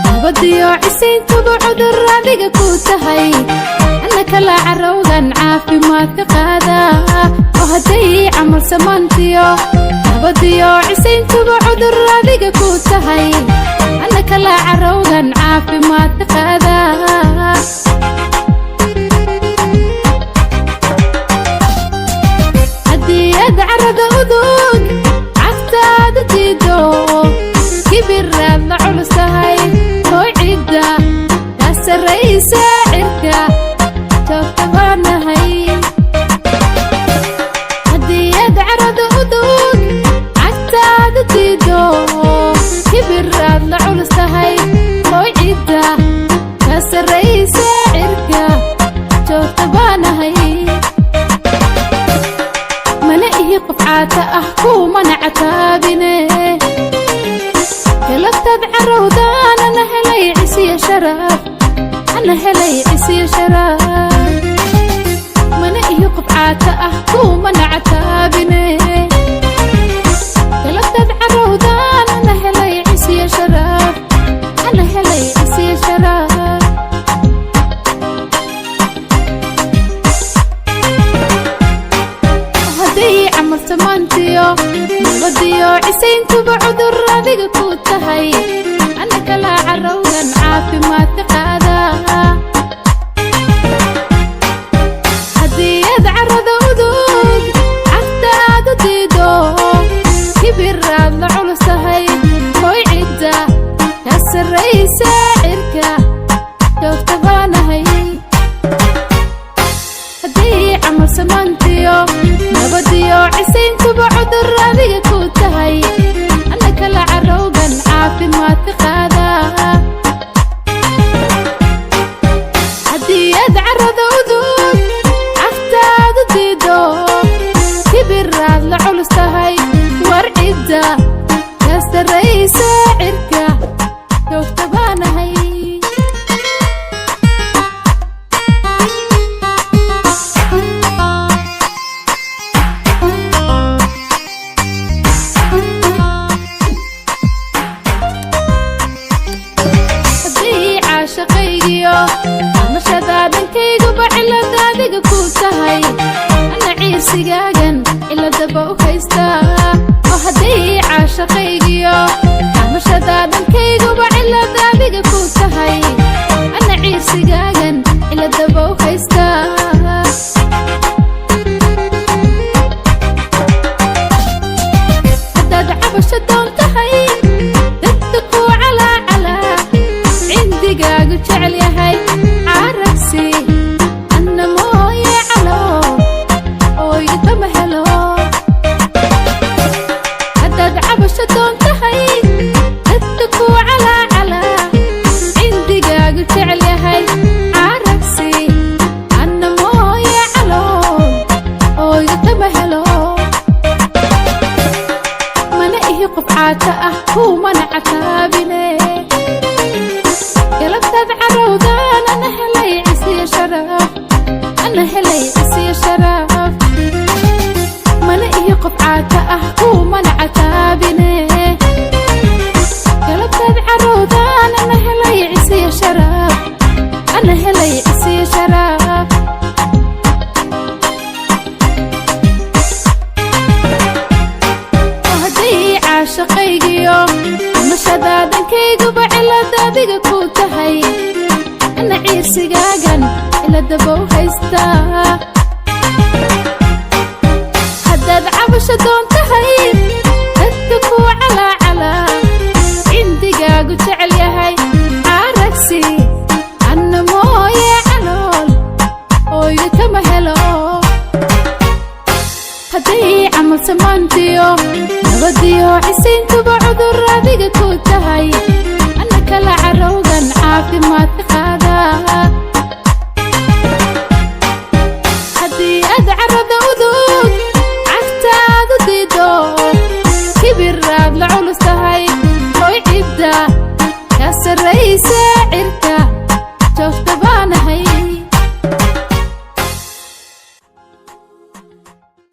nabadiyo cisayntuba cudur adiga ku tahay ana kala carowgan caafimaadka qaada oo haday camal samaantiyo nabadiyo cisayntuba cudur adiga ku tahay ana kala carowgan caafimaadka qaada hadiyad carada udug cagtaada diido kibiraad la culusahay hooyida kaa sarraysa cirka joogtabaanahay hadiyad carada udug cagtaada diido kibiraad la culusahay hooyida kaa sarraysa cirka joogtabaanahay mana ihi qof caata ah kumana cataabine كلفتد عرودان أنا هلي عسي شرف أنا هلي عسي شرف من يقف عاتا أحكو من عتابني كلفتد عرودان أنا هلي عسي شرف أنا هلي عسي شرف هدي عمل سمانتيو nabadiyo cisayntuba cudur adiga ku tahay ana kala carowgan caafimaadka qaada hadiyad carada udug cagtaada diido kibiraad la culusahay hooyida kaa sarraysa cirka joogtabaanahay hadii camal samaantiyo nabadiyo cisayntuba cudur adiga ku tahay ana kala carowgan caafimaadka qaada hadiyad carada udug cagtaada diido kibiraad la culus tahay warcida kaa sarraysa cirka joogtabaanahay mashadaadankaygu bacilada adiga ku tahay ana ciirsigaagan ciladaba u haystaa oo haday caashaqaygiyo mashadaadankaygu bacilada adiga ku tahay ana ciirsigaagan ciladaba u haystaa hadaad cabasho doon tahay dadka ku calaacalaa cindigaagu jecel yahay kumana cataabine galabtaad carowdaan ana helay cisiya sharaf ana helay cisiya sharaf mana ihi qof caata ah kumana cataabine galabtaad carowdaan ana helay cisiya sharaf ana helay cisiya sharaf caashaqaygiyo mashadaadankayguba cilada adiga ku tahay ana ciirsigaagan ciladaba u haystaa haddaad cabasho doon tahay dadka ku calaacalaa cindigaagu jecel yahay caaragsi anna mooye calool ooyo kama helo hadday camal samaantiyo nabadiyo cisayntuba cudur adiga ku tahay ana kala carowgan caafimaadka qaada